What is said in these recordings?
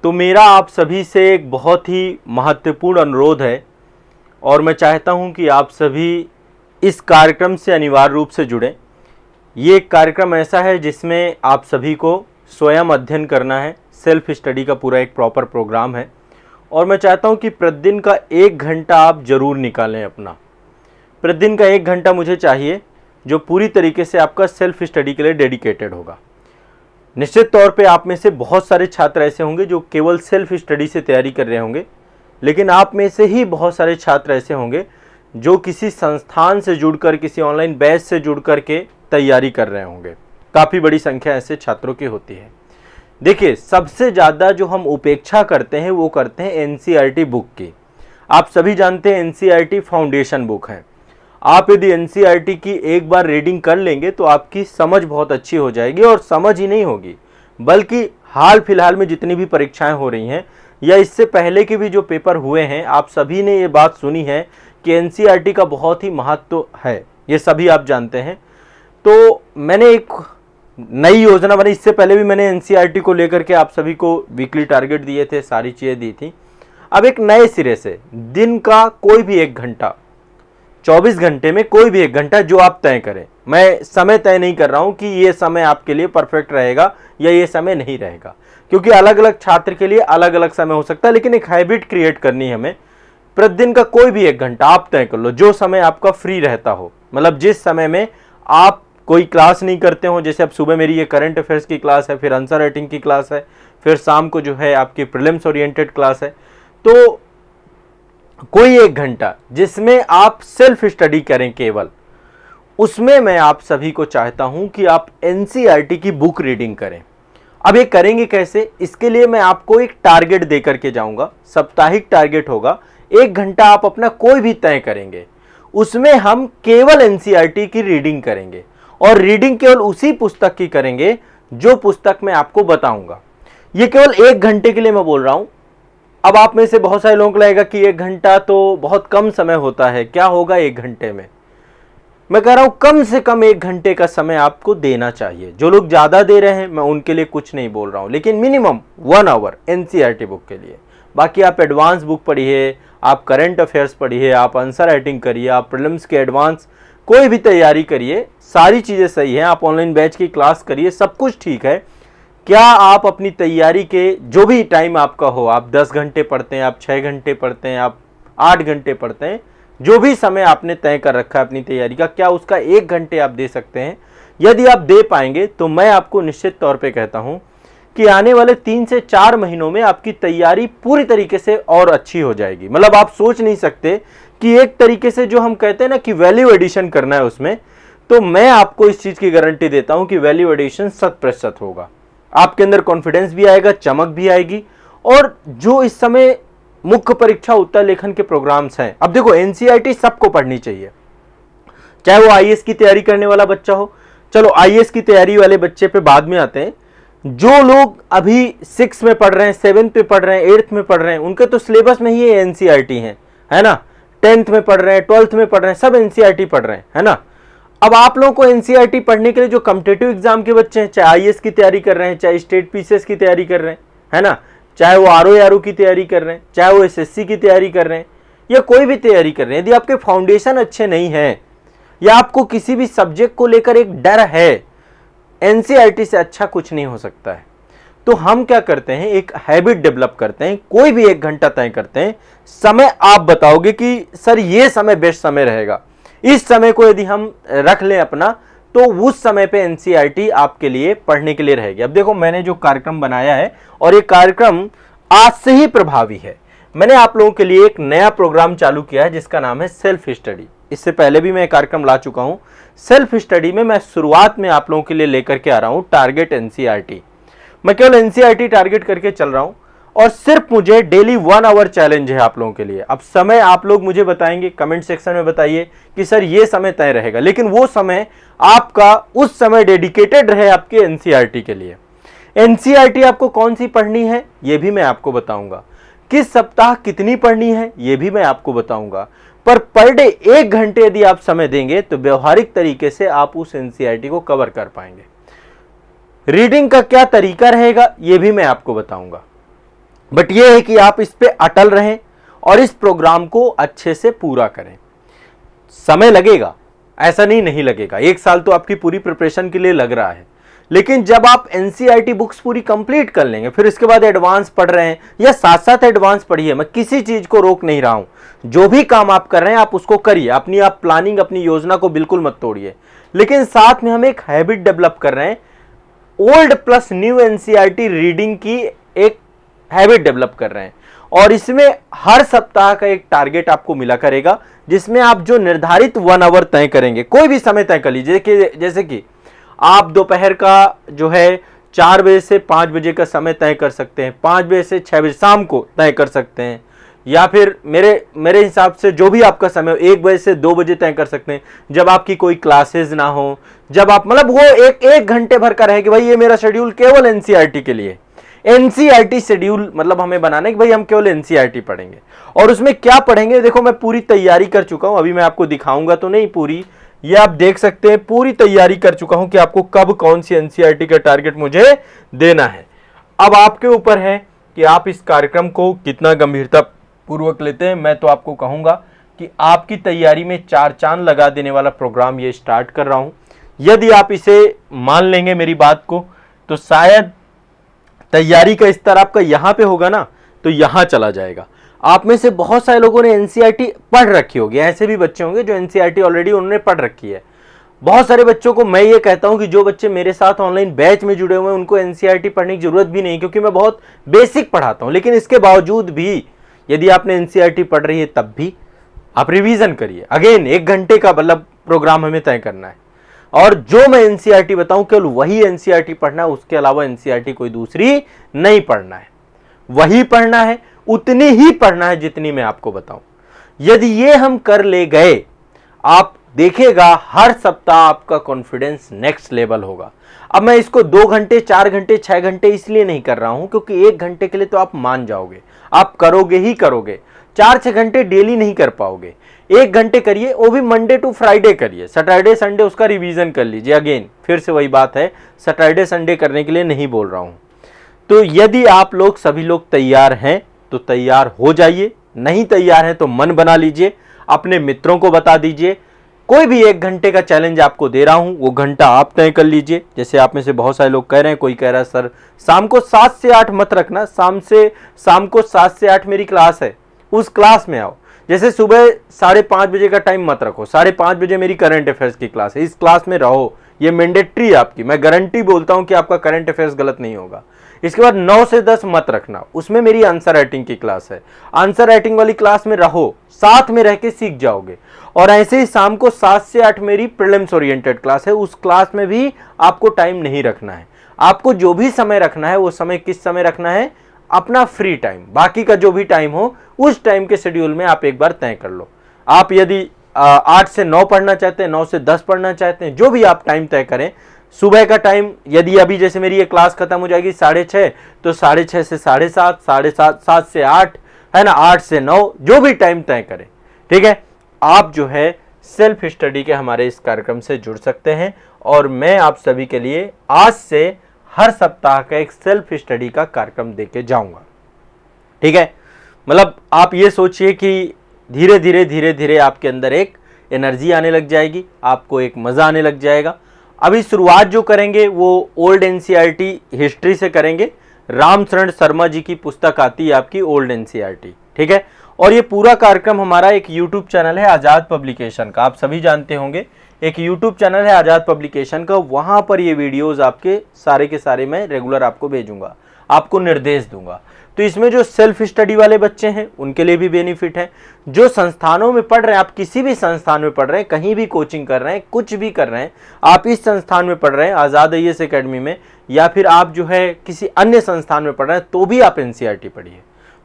तो मेरा आप सभी से एक बहुत ही महत्वपूर्ण अनुरोध है और मैं चाहता हूं कि आप सभी इस कार्यक्रम से अनिवार्य रूप से जुड़ें। ये एक कार्यक्रम ऐसा है जिसमें आप सभी को स्वयं अध्ययन करना है, सेल्फ स्टडी का पूरा एक प्रॉपर प्रोग्राम है और मैं चाहता हूं कि प्रतिदिन का 1 घंटा आप ज़रूर निकालें अपना। प्रतिदिन का 1 घंटा मुझे चाहिए जो पूरी तरीके से आपका सेल्फ स्टडी के लिए डेडिकेटेड होगा। निश्चित तौर पे आप में से बहुत सारे छात्र ऐसे होंगे जो केवल सेल्फ स्टडी से तैयारी कर रहे होंगे, लेकिन आप में से ही बहुत सारे छात्र ऐसे होंगे जो किसी संस्थान से जुड़कर, किसी ऑनलाइन बैच से जुड़कर के तैयारी कर रहे होंगे। काफ़ी बड़ी संख्या ऐसे छात्रों की होती है। देखिए, सबसे ज़्यादा जो हम उपेक्षा करते हैं वो करते हैं एनसीईआरटी बुक की। आप सभी जानते हैं एनसीईआरटी फाउंडेशन बुक है। आप यदि एनसीईआरटी की एक बार रीडिंग कर लेंगे तो आपकी समझ बहुत अच्छी हो जाएगी और समझ ही नहीं होगी बल्कि हाल फिलहाल में जितनी भी परीक्षाएं हो रही हैं या इससे पहले के भी जो पेपर हुए हैं, आप सभी ने ये बात सुनी है कि एनसीईआरटी का बहुत ही महत्व है, ये सभी आप जानते हैं। तो मैंने एक नई योजना बनाई, इससे पहले भी मैंने एनसीईआरटी को लेकर के आप सभी को वीकली टारगेट दिए थे, सारी चीज़ें दी थी। अब एक नए सिरे से दिन का कोई भी 1 घंटा, 24 घंटे में कोई भी 1 घंटा जो आप तय करें। मैं समय तय नहीं कर रहा हूं कि ये समय आपके लिए परफेक्ट रहेगा या ये समय नहीं रहेगा, क्योंकि अलग अलग छात्र के लिए अलग अलग समय हो सकता है, लेकिन एक हैबिट क्रिएट करनी है हमें। प्रतिदिन का कोई भी 1 घंटा आप तय कर लो, जो समय आपका फ्री रहता हो, मतलब जिस समय में आप कोई क्लास नहीं करते हो। जैसे अब सुबह मेरी ये करंट अफेयर्स की क्लास है, फिर आंसर राइटिंग की क्लास है, फिर शाम को जो है आपकी प्रीलिम्स ओरिएंटेड क्लास है। तो कोई 1 घंटा जिसमें आप सेल्फ स्टडी करें केवल, उसमें मैं आप सभी को चाहता हूं कि आप एनसीईआरटी की बुक रीडिंग करें। अब ये करेंगे कैसे, इसके लिए मैं आपको एक टारगेट दे करके जाऊंगा। साप्ताहिक टारगेट होगा, 1 घंटा आप अपना कोई भी तय करेंगे, उसमें हम केवल एनसीईआरटी की रीडिंग करेंगे और रीडिंग केवल उसी पुस्तक की करेंगे जो पुस्तक मैं आपको बताऊंगा। ये केवल 1 घंटे के लिए मैं बोल रहा हूं। अब आप में से बहुत सारे लोगों को लगेगा कि 1 घंटा तो बहुत कम समय होता है, क्या होगा 1 घंटे में। मैं कह रहा हूं कम से कम 1 घंटे का समय आपको देना चाहिए। जो लोग ज्यादा दे रहे हैं मैं उनके लिए कुछ नहीं बोल रहा हूं, लेकिन मिनिमम 1 आवर एनसीईआरटी बुक के लिए। बाकी आप एडवांस बुक पढ़िए, आप करंट अफेयर्स पढ़िए, आप आंसर राइटिंग करिए, आप प्रीलिम्स के एडवांस कोई भी तैयारी करिए, सारी चीजें सही हैं। आप ऑनलाइन बैच की क्लास करिए, सब कुछ ठीक है। क्या आप अपनी तैयारी के जो भी टाइम आपका हो, आप 10 घंटे पढ़ते हैं, आप 6 घंटे पढ़ते हैं, आप 8 घंटे पढ़ते हैं, जो भी समय आपने तय कर रखा है अपनी तैयारी का, क्या उसका 1 घंटे आप दे सकते हैं? यदि आप दे पाएंगे तो मैं आपको निश्चित तौर पे कहता हूं कि आने वाले 3 से 4 महीनों में आपकी तैयारी पूरी तरीके से और अच्छी हो जाएगी। मतलब आप सोच नहीं सकते कि एक तरीके से जो हम कहते हैं ना कि वैल्यू एडिशन करना है उसमें, तो मैं आपको इस चीज की गारंटी देता हूं कि वैल्यू एडिशन 100% होगा। आपके अंदर कॉन्फिडेंस भी आएगा, चमक भी आएगी। और जो इस समय मुख्य परीक्षा उत्तर लेखन के प्रोग्राम्स हैं, अब देखो एनसीईआरटी सबको पढ़नी चाहिए, चाहे वो आईएएस की तैयारी करने वाला बच्चा हो। चलो आईएएस की तैयारी वाले बच्चे पे बाद में आते हैं। जो लोग अभी 6 में पढ़ रहे हैं, 7th में पढ़ रहे हैं, 8th में पढ़ रहे हैं, उनके तो सिलेबस में ही एनसीईआरटी है ना। 10th में पढ़ रहे हैं, 12th में पढ़ रहे हैं, सब एनसीईआरटी पढ़ रहे हैं, है ना। अब आप लोगों को एनसीईआरटी पढ़ने के लिए जो कॉम्पिटिटिव एग्जाम के बच्चे हैं, चाहे आईएएस की तैयारी कर रहे हैं, चाहे स्टेट पीसीएस की तैयारी कर रहे हैं, है ना, चाहे वो आरओ की तैयारी कर रहे हैं, चाहे वो एसएससी की तैयारी कर रहे हैं या कोई भी तैयारी कर रहे हैं, यदि आपके फाउंडेशन अच्छे नहीं हैं या आपको किसी भी सब्जेक्ट को लेकर एक डर है, एनसीईआरटी से अच्छा कुछ नहीं हो सकता है। तो हम क्या करते हैं, एक हैबिट डेवलप करते हैं, कोई भी 1 घंटा तय करते हैं। समय आप बताओगे कि सर ये समय बेस्ट समय रहेगा, इस समय को यदि हम रख लें अपना, तो उस समय पे एनसीईआरटी आपके लिए पढ़ने के लिए रहेगी। अब देखो मैंने जो कार्यक्रम बनाया है, और ये कार्यक्रम आज से ही प्रभावी है। मैंने आप लोगों के लिए एक नया प्रोग्राम चालू किया है जिसका नाम है सेल्फ स्टडी। इससे पहले भी मैं कार्यक्रम ला चुका हूं। सेल्फ स्टडी में मैं शुरुआत में आप लोगों के लिए लेकर के आ रहा हूं टारगेट एनसीईआरटी। मैं केवल एनसीईआरटी टारगेट करके चल रहा हूं और सिर्फ मुझे डेली 1 आवर चैलेंज है आप लोगों के लिए। अब समय आप लोग मुझे बताएंगे, कमेंट सेक्शन में बताइए कि सर ये समय तय रहेगा, लेकिन वो समय आपका उस समय डेडिकेटेड रहे आपके एनसीईआरटी के लिए। एनसीईआरटी आपको कौन सी पढ़नी है ये भी मैं आपको बताऊंगा, किस सप्ताह कितनी पढ़नी है ये भी मैं आपको बताऊंगा। पर डे 1 घंटे यदि आप समय देंगे तो व्यवहारिक तरीके से आप उस एनसीईआरटी को कवर कर पाएंगे। रीडिंग का क्या तरीका रहेगा ये भी मैं आपको बताऊंगा। बट ये है कि आप इस पे अटल रहें और इस प्रोग्राम को अच्छे से पूरा करें। समय लगेगा, ऐसा नहीं लगेगा, 1 साल तो आपकी पूरी प्रिपरेशन के लिए लग रहा है, लेकिन जब आप एनसीईआरटी बुक्स पूरी कंप्लीट कर लेंगे, फिर इसके बाद एडवांस पढ़ रहे हैं या साथ साथ एडवांस पढ़िए, मैं किसी चीज को रोक नहीं रहा हूं, जो भी काम आप कर रहे हैं आप उसको करिए, अपनी आप प्लानिंग, अपनी योजना को बिल्कुल मत तोड़िए, लेकिन साथ में हम एक हैबिट डेवलप कर रहे हैं, old plus new NCERT reading की एक हैबिट डेवलप कर रहे हैं, और इसमें हर सप्ताह का एक टारगेट आपको मिला करेगा, जिसमें आप जो निर्धारित 1 आवर तय करेंगे, कोई भी समय तय कर लीजिए, जैसे कि आप दोपहर का जो है 4 बजे से 5 बजे का समय तय कर सकते हैं, 5 बजे से 6 बजे शाम को तय कर सकते हैं, या फिर मेरे हिसाब से जो भी आपका समय 1 बजे से 2 बजे तय कर सकते हैं, जब आपकी कोई क्लासेस ना हो, जब आप मतलब वो एक घंटे भर का रहे कि भाई ये मेरा शेड्यूल केवल एनसीईआरटी के लिए, एनसीईआरटी शेड्यूल मतलब हमें बनाना है कि भाई हम केवल एनसीईआरटी पढ़ेंगे। और उसमें क्या पढ़ेंगे, देखो मैं पूरी तैयारी कर चुका हूं, अभी मैं आपको दिखाऊंगा तो नहीं पूरी, ये आप देख सकते हैं, पूरी तैयारी कर चुका हूं कि आपको कब कौन सी एनसीईआरटी का टारगेट मुझे देना है। अब आपके ऊपर है कि आप इस कार्यक्रम को कितना गंभीरता पूर्वक लेते हैं। मैं तो आपको कहूंगा कि आपकी तैयारी में 4 चांद लगा देने वाला प्रोग्राम ये स्टार्ट कर रहा हूं। यदि आप इसे मान लेंगे मेरी बात को, तो शायद तैयारी का स्तर आपका यहां पे होगा ना, तो यहां चला जाएगा। आप में से बहुत सारे लोगों ने एनसीईआरटी पढ़ रखी होगी, ऐसे भी बच्चे होंगे जो एनसीईआरटी ऑलरेडी उन्होंने पढ़ रखी है। बहुत सारे बच्चों को मैं ये कहता हूं कि जो बच्चे मेरे साथ ऑनलाइन बैच में जुड़े हुए हैं उनको एनसीईआरटी पढ़ने की जरूरत भी नहीं, क्योंकि मैं बहुत बेसिक पढ़ाता हूं। लेकिन इसके बावजूद भी यदि आपने एनसीईआरटी पढ़ रही है तब भी आप रिवीजन करिए। अगेन 1 घंटे का मतलब प्रोग्राम हमें तय करना है, और जो मैं एनसीईआरटी बताऊं केवल वही एनसीईआरटी पढ़ना है, उसके अलावा एनसीईआरटी कोई दूसरी नहीं पढ़ना है। वही पढ़ना है, उतनी ही पढ़ना है जितनी मैं आपको बताऊं। यदि ये हम कर ले गए, आप देखिएगा हर सप्ताह आपका कॉन्फिडेंस नेक्स्ट लेवल होगा। अब मैं इसको 2 घंटे 4 घंटे 6 घंटे इसलिए नहीं कर रहा हूं क्योंकि 1 घंटे के लिए तो आप मान जाओगे, आप करोगे ही करोगे। 4-6 घंटे डेली नहीं कर पाओगे, 1 घंटे करिए, वो भी मंडे टू फ्राइडे करिए, सैटरडे संडे उसका रिवीजन कर लीजिए। अगेन फिर से वही बात है, सैटरडे संडे करने के लिए नहीं बोल रहा हूं। तो यदि आप लोग सभी लोग तैयार हैं तो तैयार हो जाइए, नहीं तैयार हैं तो मन बना लीजिए, अपने मित्रों को बता दीजिए। कोई भी 1 घंटे का चैलेंज आपको दे रहा हूं, वो घंटा आप तय कर लीजिए। जैसे आप में से बहुत सारे लोग कह रहे हैं, कोई कह रहा है सर शाम को 7 से 8 मत रखना, शाम को 7 से 8 मेरी क्लास है, उस क्लास में आओ। जैसे सुबह 5:30 बजे का टाइम मत रखो, 5:30 बजे मेरी करंट अफेयर्स की क्लास है, इस क्लास में रहो, ये मैंडेटरी है आपकी। मैं गारंटी बोलता हूं कि आपका करंट अफेयर्स गलत नहीं होगा। इसके बाद 9 से 10 मत रखना, उसमें मेरी आंसर राइटिंग की क्लास है, आंसर राइटिंग वाली क्लास में रहो, साथ में रह के सीख जाओगे। और ऐसे ही शाम को 7 से 8 मेरी प्रीलिम्स ओरिएंटेड क्लास है, उस क्लास में भी आपको टाइम नहीं रखना है। आपको जो भी समय रखना है वो समय किस समय रखना है, अपना फ्री टाइम, बाकी का जो भी टाइम हो उस टाइम के शेड्यूल में आप एक बार तय कर लो। आप यदि 8 से 9 पढ़ना चाहते हैं, 9 से 10 पढ़ना चाहते हैं, जो भी आप टाइम तय करें। सुबह का टाइम यदि अभी जैसे मेरी ये क्लास खत्म हो जाएगी 6:30, तो 6:30 से 7:30, 7:30 7 से 8 है ना, 8 से 9, जो भी टाइम तय करें, ठीक है। आप जो है सेल्फ स्टडी के हमारे इस कार्यक्रम से जुड़ सकते हैं, और मैं आप सभी के लिए आज से हर सप्ताह का एक सेल्फ स्टडी का कार्यक्रम देके जाऊंगा, ठीक है। मतलब आप ये सोचिए कि धीरे धीरे आपके अंदर एक एनर्जी आने लग जाएगी, आपको एक मजा आने लग जाएगा। अभी शुरुआत जो करेंगे वो ओल्ड एनसीईआरटी हिस्ट्री से करेंगे। रामचरण शर्मा जी की पुस्तक आती है आपकी ओल्ड एनसीईआरटी, ठीक है। और ये पूरा कार्यक्रम हमारा एक यूट्यूब चैनल है आजाद पब्लिकेशन का, आप सभी जानते होंगे, एक यूट्यूब चैनल है आजाद पब्लिकेशन का, वहां पर ये वीडियोस आपके सारे के सारे मैं रेगुलर आपको भेजूंगा, आपको निर्देश दूंगा। तो इसमें जो सेल्फ स्टडी वाले बच्चे हैं उनके लिए भी बेनिफिट है, जो संस्थानों में पढ़ रहे हैं, आप किसी भी संस्थान में पढ़ रहे हैं, कहीं भी कोचिंग कर रहे हैं, कुछ भी कर रहे हैं, आप इस संस्थान में पढ़ रहे हैं आजाद आईएएस एकेडमी में, या फिर आप जो है किसी अन्य संस्थान में पढ़ रहे हैं, तो भी आप एनसीईआरटी पढ़िए।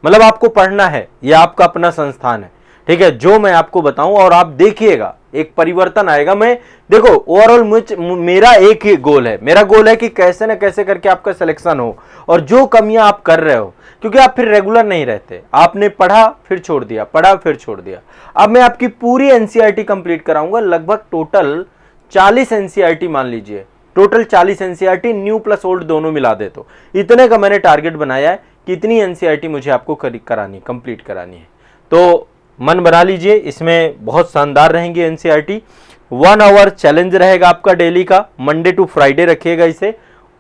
मतलब आपको पढ़ना है, यह आपका अपना संस्थान है, ठीक है। जो मैं आपको बताऊं और आप देखिएगा एक परिवर्तन आएगा। मैं देखो ओवरऑल मेरा एक ही गोल है, मेरा गोल है कि कैसे ना कैसे करके आपका सिलेक्शन हो, और जो कमियां आप कर रहे हो, क्योंकि आप फिर रेगुलर नहीं रहते, आपने पढ़ा फिर छोड़ दिया, पढ़ा फिर छोड़ दिया। अब मैं आपकी पूरी एनसीईआरटी कंप्लीट कराऊंगा, लगभग टोटल 40 एनसीईआरटी मान लीजिए, total 40 NCERT new plus old दोनों मिला दे तो इतने का मैंने टारगेट बनाया है कितनी एनसीईआरटी मुझे आपको करानी, कंप्लीट करानी है। तो मन बना लीजिए, इसमें बहुत शानदार रहेंगी एनसीईआरटी। 1 आवर चैलेंज रहेगा आपका डेली का, मंडे टू फ्राइडे रखिएगा इसे।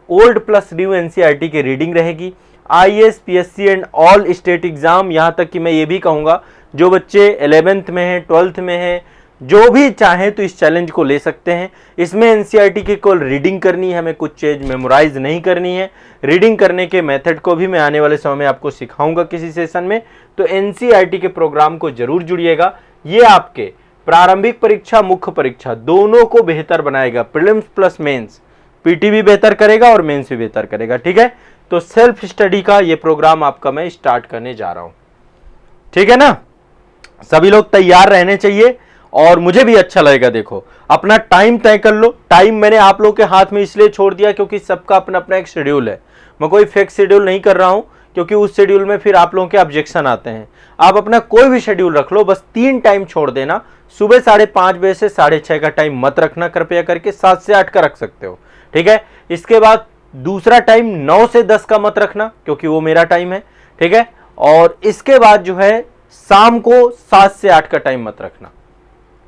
ओल्ड प्लस न्यू एनसीईआरटी की रीडिंग रहेगी। IAS, PSC and all state exam, यहाँ तक कि मैं ये भी कहूँगा जो बच्चे 11th में हैं, 12th में हैं, जो भी चाहें तो इस चैलेंज को ले सकते हैं। इसमें एनसीईआरटी की केवल रीडिंग करनी है, हमें कुछ चीज मेमोराइज नहीं करनी है। रीडिंग करने के मेथड को भी मैं आने वाले समय में आपको सिखाऊंगा किसी सेशन में। तो एनसीईआरटी के प्रोग्राम को जरूर जुड़िएगा। ये आपके प्रारंभिक परीक्षा, मुख्य परीक्षा दोनों को बेहतर बनाएगा। प्रीलिम्स प्लस मेंस, पीटी भी बेहतर करेगा और मेंस भी बेहतर करेगा, ठीक है। तो सेल्फ स्टडी का ये प्रोग्राम आपका मैं स्टार्ट करने जा रहा हूं, ठीक है ना। सभी लोग तैयार रहने चाहिए और मुझे भी अच्छा लगेगा। देखो, अपना टाइम तय कर लो। टाइम मैंने आप लोग के हाथ में इसलिए छोड़ दिया क्योंकि सबका अपना अपना एक शेड्यूल है। मैं कोई फिक्स शेड्यूल नहीं कर रहा हूं क्योंकि उस शेड्यूल में फिर आप लोगों के ऑब्जेक्शन आते हैं। आप अपना कोई भी शेड्यूल रख लो, बस 3 टाइम छोड़ देना। सुबह 5:30 बजे से 6:30 का टाइम मत रखना, कृपया करके 7 से 8 का रख सकते हो, ठीक है। इसके बाद दूसरा टाइम 9 से 10 का मत रखना क्योंकि वो मेरा टाइम है, ठीक है। और इसके बाद जो है शाम को 7 से 8 का टाइम मत रखना,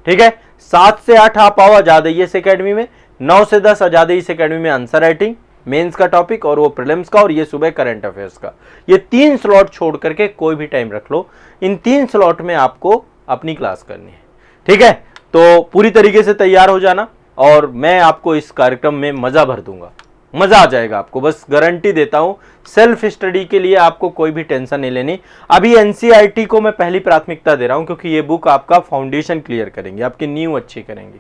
ठीक है। 7 से 8 आप आओ आजाद इस एकेडमी में, 9 से 10 आजाद इस एकेडमी में आंसर राइटिंग मेंस का टॉपिक और वो प्रीलिम्स का, और ये सुबह करंट अफेयर्स का। ये 3 स्लॉट छोड़ करके कोई भी टाइम रख लो। इन 3 स्लॉट में आपको अपनी क्लास करनी है, ठीक है। तो पूरी तरीके से तैयार हो जाना और मैं आपको इस कार्यक्रम में मजा भर दूंगा, मजा आ जाएगा आपको, बस गारंटी देता हूं। सेल्फ स्टडी के लिए आपको कोई भी टेंशन नहीं लेनी। अभी एनसीईआरटी को मैं पहली प्राथमिकता दे रहा हूं क्योंकि ये बुक आपका फाउंडेशन क्लियर करेंगे, आपकी नींव अच्छी करेंगी,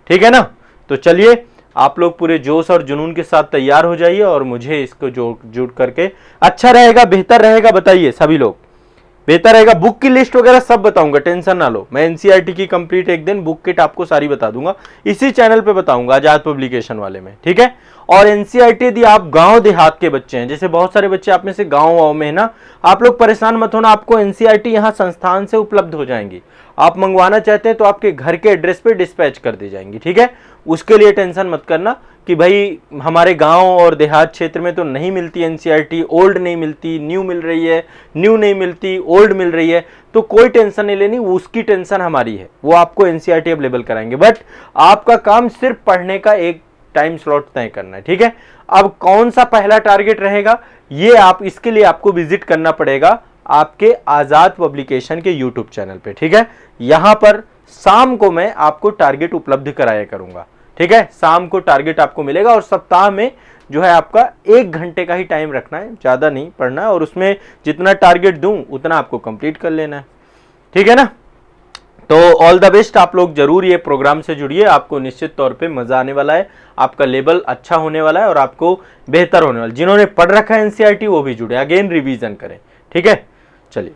ठीक है ना। तो चलिए, आप लोग पूरे जोश और जुनून के साथ तैयार हो जाइए और मुझे इसको जुड़ करके अच्छा रहेगा, बेहतर रहेगा, बताइए सभी लोग, बेहतर रहेगा। बुक की लिस्ट वगैरह सब बताऊंगा, टेंशन ना लो। मैं एनसीईआरटी की कंप्लीट एक दिन बुक किट आपको सारी बता दूंगा, इसी चैनल पे बताऊंगा, आजाद पब्लिकेशन वाले में, ठीक है। और एनसीईआरटी यदि आप गांव देहात के बच्चे हैं, जैसे बहुत सारे बच्चे आप में से गांव में है ना, आप लोग परेशान मत होना, आपको एनसीईआरटी यहाँ संस्थान से उपलब्ध हो जाएंगी। आप मंगवाना चाहते हैं तो आपके घर के एड्रेस पे डिस्पैच कर दी जाएंगी, ठीक है। उसके लिए टेंशन मत करना कि भाई हमारे गांव और देहात क्षेत्र में तो नहीं मिलती एनसीईआरटी, ओल्ड नहीं मिलती, न्यू मिल रही है, न्यू नहीं मिलती, ओल्ड मिल रही है, तो कोई टेंशन नहीं लेनी, उसकी टेंशन हमारी है, वो आपको एनसीईआरटी अवेलेबल कराएंगे। बट आपका काम सिर्फ पढ़ने का एक टाइम स्लॉट तय करना है, ठीक है। अब कौन सा पहला टारगेट रहेगा, ये आप इसके लिए आपको विजिट करना पड़ेगा आपके आजाद पब्लिकेशन के यूट्यूब चैनल पे, ठीक है। यहां पर शाम को मैं आपको टारगेट उपलब्ध कराया करूंगा, ठीक है। शाम को टारगेट आपको मिलेगा और सप्ताह में जो है आपका 1 घंटे का ही टाइम रखना है, ज्यादा नहीं पढ़ना है, और उसमें जितना टारगेट दूं उतना आपको कंप्लीट कर लेना है, ठीक है ना। तो ऑल द बेस्ट, आप लोग जरूर ये प्रोग्राम से जुड़िए, आपको निश्चित तौर पे मजा आने वाला है, आपका लेवल अच्छा होने वाला है और आपको बेहतर होने वाला है। जिन्होंने पढ़ रखा है एनसीईआरटी वो भी जुड़े, अगेन रिवीजन करें, ठीक है। चलिए।